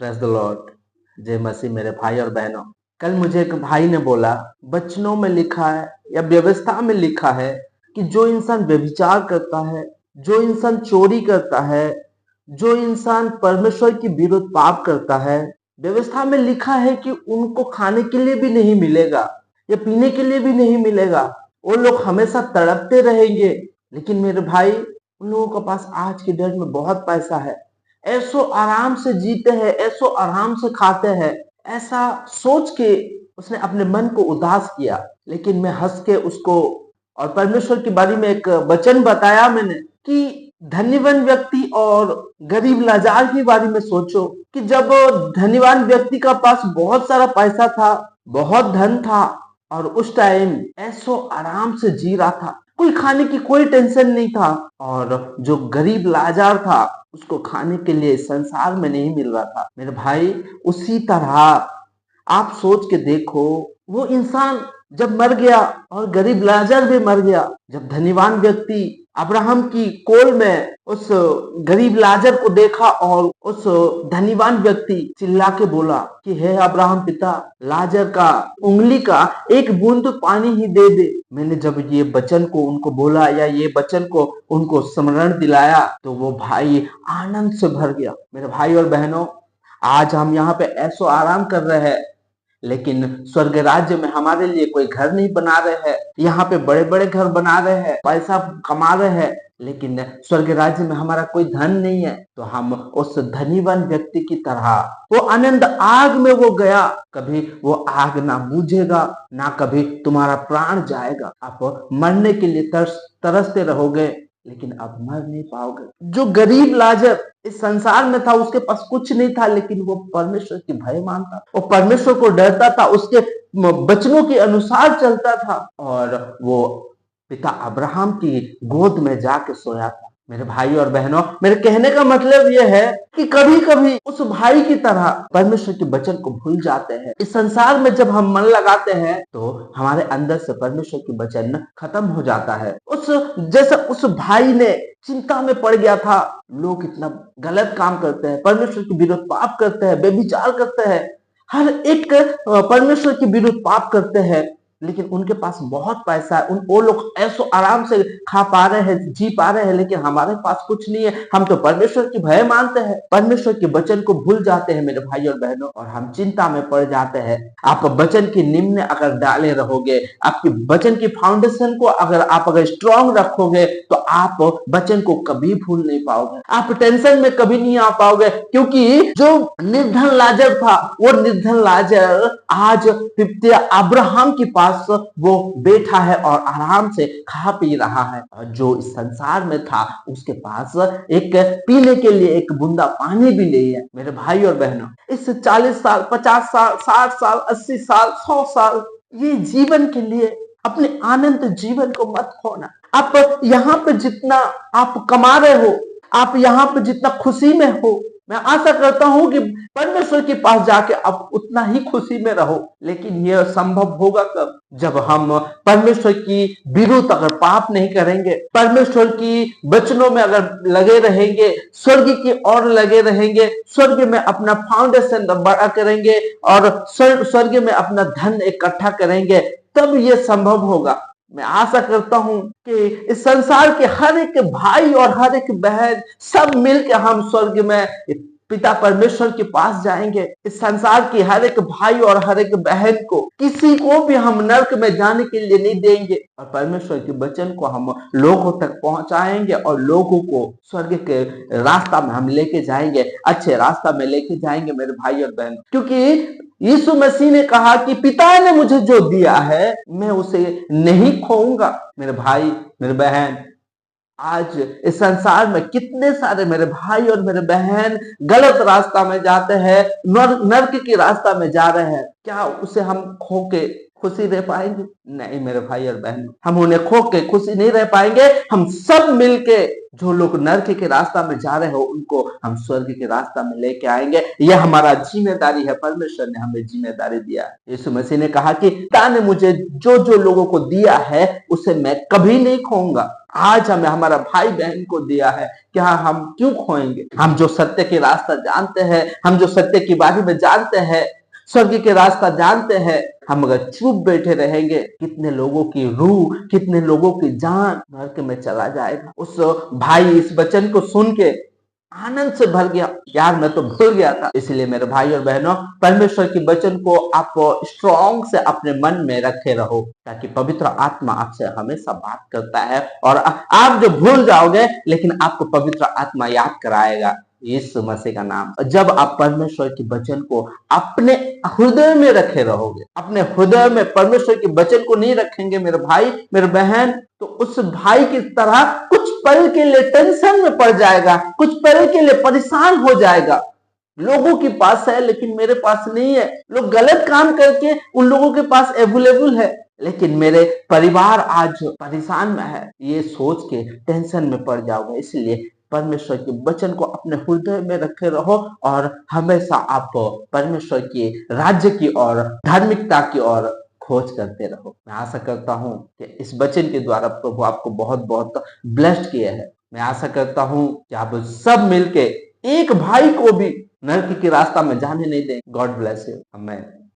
Praise the Lord. जय मसीह मेरे भाई और बहनों। कल मुझे एक भाई ने बोला, वचनों में लिखा है या व्यवस्था में लिखा है कि जो इंसान व्यभिचार करता है, जो इंसान चोरी करता है, जो इंसान परमेश्वर के विरुद्ध पाप करता है, व्यवस्था में लिखा है कि उनको खाने के लिए भी नहीं मिलेगा या पीने के लिए भी नहीं मिलेगा। वो लोग हमेशा तड़पते रहेंगे। लेकिन मेरे भाई, उन लोगों के पास आज की डेट में बहुत पैसा है, ऐसो आराम से जीते हैं, ऐसो आराम से खाते हैं। ऐसा सोच के उसने अपने मन को उदास किया। लेकिन मैं हंस के उसको और परमेश्वर के बारे में एक वचन बताया मैंने कि धन्यवान व्यक्ति और गरीब लाचार के बारे में सोचो कि जब धन्यवान व्यक्ति का पास बहुत सारा पैसा था, बहुत धन था और उस टाइम ऐसो आराम से जी रहा था, कोई खाने की कोई टेंशन नहीं था। और जो गरीब लाचार था, उसको खाने के लिए संसार में नहीं मिल रहा था। मेरे भाई, उसी तरह आप सोच के देखो, वो इंसान जब मर गया और गरीब लाजर भी मर गया, जब धनीवान व्यक्ति अब्राहम की कोल में उस गरीब लाजर को देखा और उस धनीवान व्यक्ति चिल्ला के बोला कि हे अब्राहम पिता, लाजर का उंगली का एक बूंद पानी ही दे दे। मैंने जब ये वचन को उनको बोला या ये वचन को उनको स्मरण दिलाया तो वो भाई आनंद से भर गया। मेरे भाई और बहनों, आज हम यहाँ पे ऐसो आराम कर रहे हैं, लेकिन स्वर्ग राज्य में हमारे लिए कोई घर नहीं बना रहे हैं। यहाँ पे बड़े बड़े घर बना रहे हैं, पैसा कमा रहे हैं, लेकिन स्वर्ग राज्य में हमारा कोई धन नहीं है। तो हम उस धनीवान व्यक्ति की तरह, वो आनंद आग में वो गया, कभी वो आग ना बुझेगा, ना कभी तुम्हारा प्राण जाएगा। आप मरने के लिए तरसते रहोगे, लेकिन अब मर नहीं पाओगे। जो गरीब लाजर इस संसार में था, उसके पास कुछ नहीं था, लेकिन वो परमेश्वर की भय मानता, वो परमेश्वर को डरता था, उसके वचनों के अनुसार चलता था और वो पिता अब्राहम की गोद में जाके सोया था। मेरे भाई और बहनों, मेरे कहने का मतलब यह है कि कभी कभी उस भाई की तरह परमेश्वर के वचन को भूल जाते हैं। इस संसार में जब हम मन लगाते हैं तो हमारे अंदर से परमेश्वर के वचन खत्म हो जाता है। जैसे उस भाई ने चिंता में पड़ गया था, लोग इतना गलत काम करते हैं, परमेश्वर के विरुद्ध पाप करते हैं, व्यभिचार करते हैं, हर एक परमेश्वर के विरुद्ध पाप करते हैं, लेकिन उनके पास बहुत पैसा है, वो लोग ऐसो आराम से खा पा रहे हैं, जी पा रहे हैं, लेकिन हमारे पास कुछ नहीं है। हम तो परमेश्वर की भय मानते हैं, परमेश्वर के वचन को भूल जाते हैं मेरे भाई और बहनों, और हम चिंता में पड़ जाते हैं। आप वचन की निम्न अगर डाले रहोगे, आपकी वचन की फाउंडेशन को अगर स्ट्रांग रखोगे, तो आप वचन को कभी भूल नहीं पाओगे। आप टेंशन में कभी नहीं आ पाओगे, क्योंकि जो निर्धन लाजर था, वो निर्धन लाजर आज पिता अब्राहम के पास वो बैठा है और आराम से खा पी रहा है। और जो इस संसार में था, उसके पास एक पीने के लिए एक बूंदा पानी भी नहीं है। मेरे भाई और बहनों, इस 40 साल, 50 साल, 60 साल, 80 साल, 100 साल, ये जीवन के लिए अपने आनंद जीवन को मत खोना। आप यहाँ पे जितना आप कमा रहे हो, आप यहाँ पे जितना खुशी में हो, मैं आशा करता हूं कि परमेश्वर के पास जाके आप उतना ही खुशी में रहो। लेकिन यह संभव होगा कब? जब हम परमेश्वर की विरुद्ध अगर पाप नहीं करेंगे, परमेश्वर की वचनों में अगर लगे रहेंगे, स्वर्ग की ओर लगे रहेंगे, स्वर्ग में अपना फाउंडेशन बड़ा करेंगे और स्वर्ग में अपना धन इकट्ठा करेंगे, तब यह संभव होगा। मैं आशा करता हूं कि इस संसार के हर एक भाई और हर एक बहन सब मिलकर हम स्वर्ग में पिता परमेश्वर के पास जाएंगे। इस संसार की हर एक भाई और हर एक बहन को, किसी को भी हम नरक में जाने के लिए नहीं देंगे, और परमेश्वर के वचन को हम लोगों तक पहुंचाएंगे और लोगों को स्वर्ग के रास्ता में हम लेके जाएंगे, अच्छे रास्ता में लेके जाएंगे मेरे भाई और बहन। क्योंकि यीशु मसीह ने कहा कि पिता ने मुझे जो दिया है, मैं उसे नहीं खोऊंगा। मेरे भाई, मेरे बहन, आज इस संसार में कितने सारे मेरे भाई और मेरे बहन गलत रास्ता में जाते हैं, नर्क के रास्ता में जा रहे हैं। क्या उसे हम खो के खुशी रह पाएंगे? नहीं मेरे भाई और बहन, हम उन्हें खो के खुशी नहीं रह पाएंगे। हम सब मिलके जो लोग नर्क के रास्ता में जा रहे हो, उनको हम स्वर्ग के रास्ता में लेके आएंगे। यह हमारा जिम्मेदारी है, परमेश्वर ने हमें जिम्मेदारी दिया है। यीशु मसीह ने कहा कि पिता ने मुझे जो जो लोगों को दिया है, उसे मैं कभी नहीं खोऊंगा। आज हमें हमारा भाई बहन को दिया है, क्या हम क्यों खोएंगे? हम जो सत्य के रास्ता जानते हैं, हम जो सत्य के बारे में जानते हैं, स्वर्ग के रास्ता जानते हैं, हम अगर चुप बैठे रहेंगे, कितने लोगों की रूह, कितने लोगों की जान नरक में चला जाएगा। उस भाई इस वचन को सुन के आनंद से भर गया, यार मैं तो भूल गया था। इसलिए मेरे भाई और बहनों, परमेश्वर के वचन को आप स्ट्रॉन्ग से अपने मन में रखे रहो, ताकि पवित्र आत्मा आपसे हमेशा बात करता है और आप जो भूल जाओगे लेकिन आपको पवित्र आत्मा याद कराएगा, यीशु मसीह का नाम। जब आप परमेश्वर के वचन को अपने हृदय में रखे रहोगे, अपने हृदय में परमेश्वर के वचन को नहीं रखेंगे मेरे भाई मेरे बहन, तो उस भाई की तरह कुछ पल के लिए टेंशन में पड़ जाएगा, कुछ पल के लिए परेशान हो जाएगा। लोगों के पास है लेकिन मेरे पास नहीं है, लोग गलत काम करके उन लोगों के पास अवेलेबल है, लेकिन मेरे परिवार आज परेशान में है, ये सोच के टेंशन में पड़ जाओगे। इसलिए परमेश्वर के वचन को अपने हृदय में रखे रहो और हमेशा आप परमेश्वर के राज्य की और धार्मिकता की ओर खोज करते रहो। मैं आशा करता हूं कि इस वचन के द्वारा प्रभु आपको बहुत बहुत ब्लेस्ड किया है। मैं आशा करता हूं कि आप सब मिलके एक भाई को भी नरक के रास्ता में जाने नहीं दें। God bless you. आमीन।